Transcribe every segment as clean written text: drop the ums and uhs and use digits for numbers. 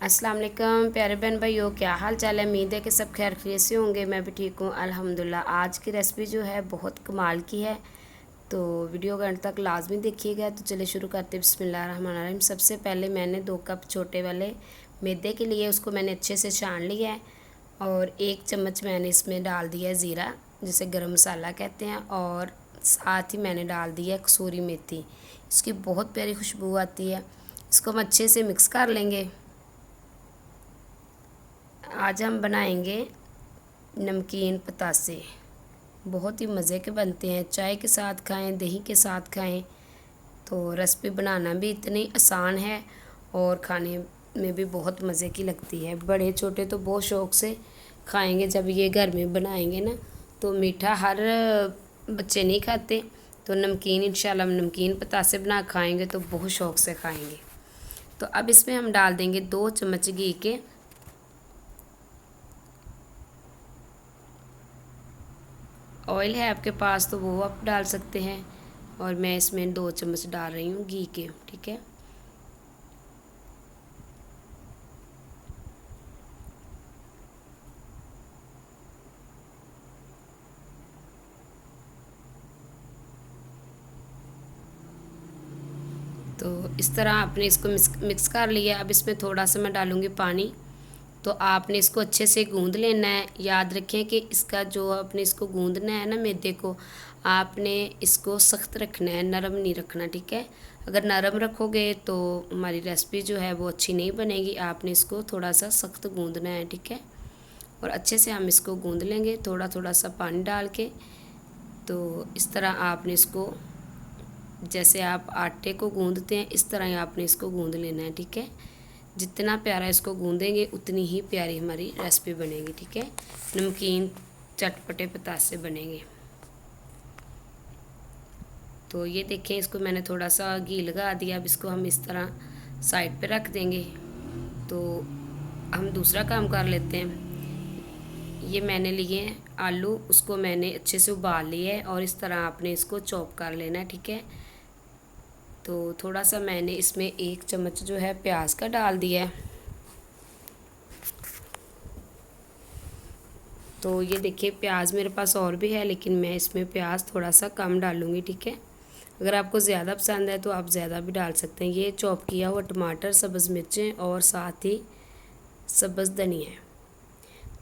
अस्सलाम वालेकुम प्यारे बहन भाइयों, क्या हाल चाल है। उम्मीद है कि सब खैर खैरियत से होंगे। मैं भी ठीक हूँ अल्हम्दुलिल्लाह। आज की रेसिपी जो है बहुत कमाल की है, तो वीडियो का अंत तक लाजमी देखिएगा। तो चलिए शुरू करते बिस्मिल्लाहिर्रहमानिर्रहीम। सबसे पहले मैंने 2 कप छोटे वाले मैदे के लिए उसको मैंने अच्छे से छान लिया है और 1 चम्मच मैंने इसमें डाल दिया है ज़ीरा, जिसे गरम मसाला कहते हैं, और साथ ही मैंने डाल दिया कसूरी मेथी। इसकी बहुत प्यारी खुशबू आती है। इसको हम अच्छे से मिक्स कर लेंगे। आज हम बनाएंगे नमकीन पतासे। बहुत ही मज़े के बनते हैं, चाय के साथ खाएं, दही के साथ खाएं। तो रेसिपी बनाना भी इतनी आसान है और खाने में भी बहुत मज़े की लगती है। बड़े छोटे तो बहुत शौक़ से खाएंगे जब ये घर में बनाएंगे ना। तो मीठा हर बच्चे नहीं खाते, तो नमकीन इंशाल्लाह नमकीन पतासे बना खाएंगे तो बहुत शौक़ से खाएंगे। तो अब इसमें हम डाल देंगे 2 चम्मच घी के। ऑयल है आपके पास तो वो आप डाल सकते हैं, और मैं इसमें 2 चम्मच डाल रही हूँ घी के। ठीक है, तो इस तरह आपने इसको मिक्स कर लिया। अब इसमें थोड़ा सा मैं डालूँगी पानी। तो आपने इसको अच्छे से गूंद लेना है। याद रखें कि इसका जो आपने इसको गूंदना है ना मैदे को, आपने इसको सख्त रखना है, नरम नहीं रखना। ठीक है, अगर नरम रखोगे तो हमारी रेसिपी जो है वो अच्छी नहीं बनेगी। आपने इसको थोड़ा सा सख्त गूंदना है। ठीक है, और अच्छे से हम इसको गूंद लेंगे थोड़ा थोड़ा सा पानी डाल के। तो इस तरह आपने इसको, जैसे आप आटे को गूंदते हैं इस तरह ही आपने इसको गूंद लेना है। ठीक है, जितना प्यारा इसको गूंदेंगे उतनी ही प्यारी हमारी रेसिपी बनेगी। ठीक है, नमकीन चटपटे पतासे बनेंगे। तो ये देखें, इसको मैंने थोड़ा सा घी लगा दिया। अब इसको हम इस तरह साइड पे रख देंगे। तो हम दूसरा काम कर लेते हैं। ये मैंने लिए हैं आलू, उसको मैंने अच्छे से उबाल लिया है और इस तरह आपने इसको चॉप कर लेना है। ठीक है, तो थोड़ा सा मैंने इसमें 1 चम्मच जो है प्याज का डाल दिया है। तो ये देखिए, प्याज मेरे पास और भी है, लेकिन मैं इसमें प्याज थोड़ा सा कम डालूँगी। ठीक है, अगर आपको ज़्यादा पसंद है तो आप ज़्यादा भी डाल सकते हैं। ये चॉप किया हुआ टमाटर, सब्ज़ मिर्चें और साथ ही सब्ज़ धनिया है।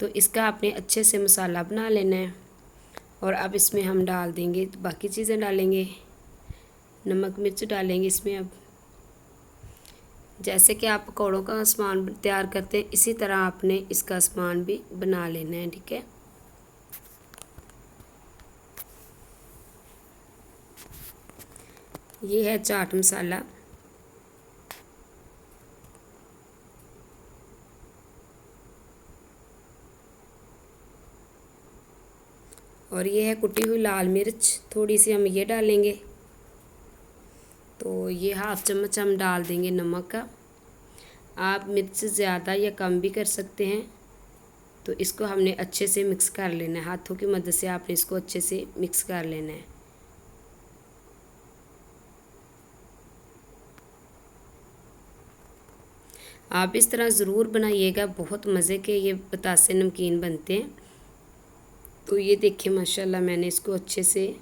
तो इसका आपने अच्छे से मसाला बना लेना है। और अब इसमें हम डाल देंगे, बाकी चीज़ें डालेंगे, नमक मिर्च डालेंगे इसमें। अब जैसे कि आप पकौड़ों का सामान तैयार करते हैं, इसी तरह आपने इसका सामान भी बना लेना है। ठीक है, ये है चाट मसाला, और ये है कुटी हुई लाल मिर्च, थोड़ी सी हम ये डालेंगे। तो ये 1/2 चम्मच हम डाल देंगे नमक का। आप मिर्च ज़्यादा या कम भी कर सकते हैं। तो इसको हमने अच्छे से मिक्स कर लेना है, हाथों की मदद से आपने इसको अच्छे से मिक्स कर लेना है। आप इस तरह ज़रूर बनाइएगा, बहुत मज़े के ये पतासे नमकीन बनते हैं। तो ये देखिए माशाल्लाह मैंने इसको अच्छे से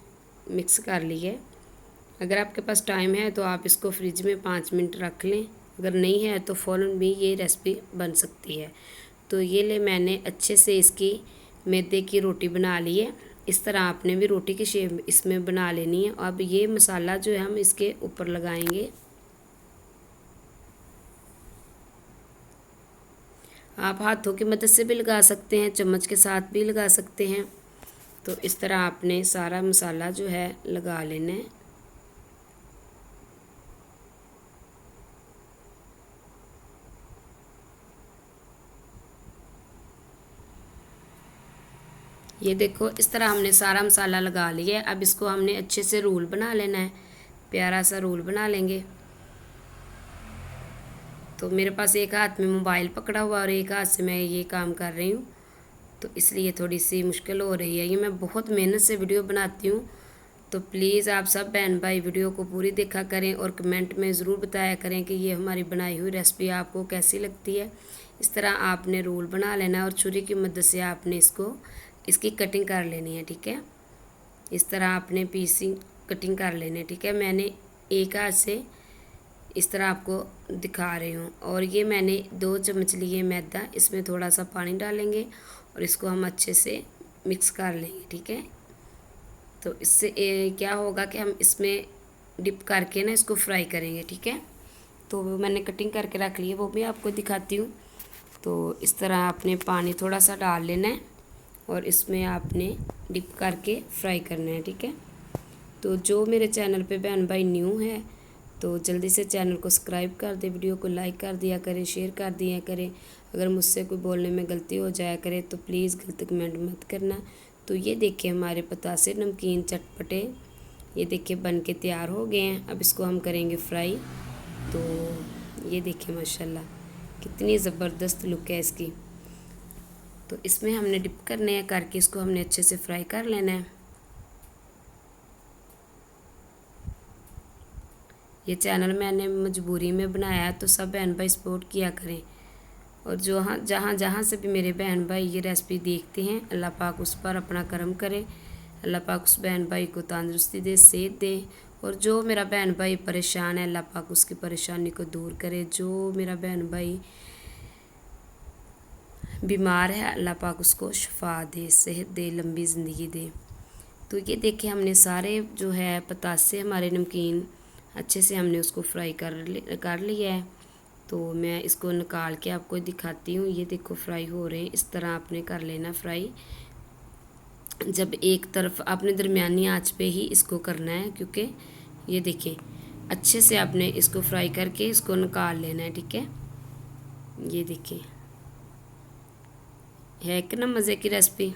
मिक्स कर लिया है। अगर आपके पास टाइम है तो आप इसको फ्रिज में 5 मिनट रख लें, अगर नहीं है तो फ़ौरन भी ये रेसिपी बन सकती है। तो ये ले मैंने अच्छे से इसकी मैदे की रोटी बना ली है। इस तरह आपने भी रोटी की शेप इसमें बना लेनी है। अब ये मसाला जो है हम इसके ऊपर लगाएंगे। आप हाथों की मदद से भी लगा सकते हैं, चम्मच के साथ भी लगा सकते हैं। तो इस तरह आपने सारा मसाला जो है लगा लेना है। ये देखो, इस तरह हमने सारा मसाला लगा लिया है। अब इसको हमने अच्छे से रोल बना लेना है, प्यारा सा रोल बना लेंगे। तो मेरे पास एक हाथ में मोबाइल पकड़ा हुआ और एक हाथ से मैं ये काम कर रही हूँ, तो इसलिए थोड़ी सी मुश्किल हो रही है। ये मैं बहुत मेहनत से वीडियो बनाती हूँ, तो प्लीज़ आप सब बहन भाई वीडियो को पूरी देखा करें और कमेंट में ज़रूर बताया करें कि ये हमारी बनाई हुई रेसिपी आपको कैसी लगती है। इस तरह आपने रोल बना लेना है और छुरी की मदद से आपने इसकी कटिंग कर लेनी है, ठीक है। इस तरह आपने पीसी कटिंग कर लेनी है, ठीक है। मैंने एक हाथ से इस तरह आपको दिखा रही हूँ। और ये मैंने 2 चम्मच लिए मैदा, इसमें थोड़ा सा पानी डालेंगे और इसको हम अच्छे से मिक्स कर लेंगे, ठीक है। तो इससे क्या होगा कि हम इसमें डिप करके ना इसको फ्राई करेंगे, ठीक है। तो वो मैंने कटिंग करके रख ली है, वो भी आपको दिखाती हूँ। तो इस तरह आपने पानी थोड़ा सा डाल लेना है और इसमें आपने डिप करके फ्राई करना है, ठीक है। तो जो मेरे चैनल पे बहन भाई न्यू है तो जल्दी से चैनल को सब्सक्राइब कर दे, वीडियो को लाइक कर दिया करें, शेयर कर दिया करें। अगर मुझसे कोई बोलने में गलती हो जाया करे तो प्लीज़ गलत कमेंट मत करना। तो ये देखिए हमारे पतासे नमकीन चटपटे ये देखिए बन के तैयार हो गए हैं। अब इसको हम करेंगे फ्राई। तो ये देखिए माशाल्लाह कितनी ज़बरदस्त लुक है इसकी। तो इसमें हमने डिप करने हैं करके इसको हमने अच्छे से फ्राई कर लेना है। ये चैनल मैंने मजबूरी में बनाया है, तो सब बहन भाई सपोर्ट किया करें। और जो हाँ जहाँ जहाँ से भी मेरे बहन भाई ये रेसिपी देखते हैं, अल्लाह पाक उस पर अपना करम करे। अल्लाह पाक उस बहन भाई को तंदुरुस्ती दे, सेहत दे। और जो मेरा बहन भाई परेशान है, अल्लाह पाक उसकी परेशानी को दूर करे। जो मेरा बहन भाई बीमार है, अल्लाह पाक उसको शिफा दे, सेहत दे, लंबी ज़िंदगी दे। तो ये देखिए हमने सारे जो है पतासे हमारे नमकीन अच्छे से हमने उसको फ्राई कर लिया है। तो मैं इसको निकाल के आपको दिखाती हूँ। ये देखो फ्राई हो रहे हैं, इस तरह आपने कर लेना फ्राई। जब एक तरफ आपने दरमियानी आंच पे ही इसको करना है, क्योंकि ये देखिए अच्छे से आपने इसको फ्राई करके इसको निकाल लेना है, ठीक है। ये देखिए है कि ना मज़े की रेसिपी।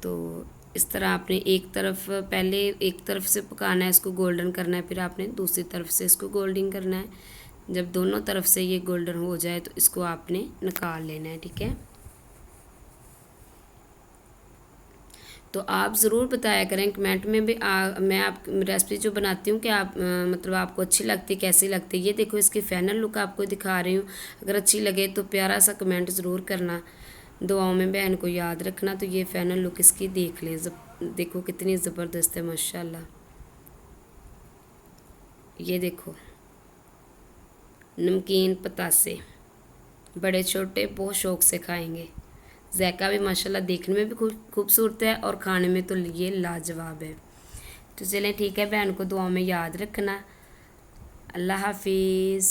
तो इस तरह आपने पहले एक तरफ से पकाना है, इसको गोल्डन करना है, फिर आपने दूसरी तरफ से इसको गोल्डन करना है। जब दोनों तरफ से ये गोल्डन हो जाए तो इसको आपने निकाल लेना है, ठीक है। तो आप ज़रूर बताया करें कमेंट में भी मैं आप रेसिपी जो बनाती हूँ कि आप मतलब आपको अच्छी लगती, कैसी लगती है। ये देखो इसकी फाइनल लुक आपको दिखा रही हूँ। अगर अच्छी लगे तो प्यारा सा कमेंट ज़रूर करना। दुआओं में बहन को याद रखना। तो ये फाइनल लुक इसकी देख लें, देखो कितनी ज़बरदस्त है माशाल्लाह। ये देखो नमकीन पतासे बड़े छोटे बहुत शौक़ से खाएंगे। जायका भी माशाल्लाह देखने में भी खूबसूरत है और खाने में तो ये लाजवाब है। तो चलें ठीक है, बहन को दुआ में याद रखना। अल्लाह हाफिज़।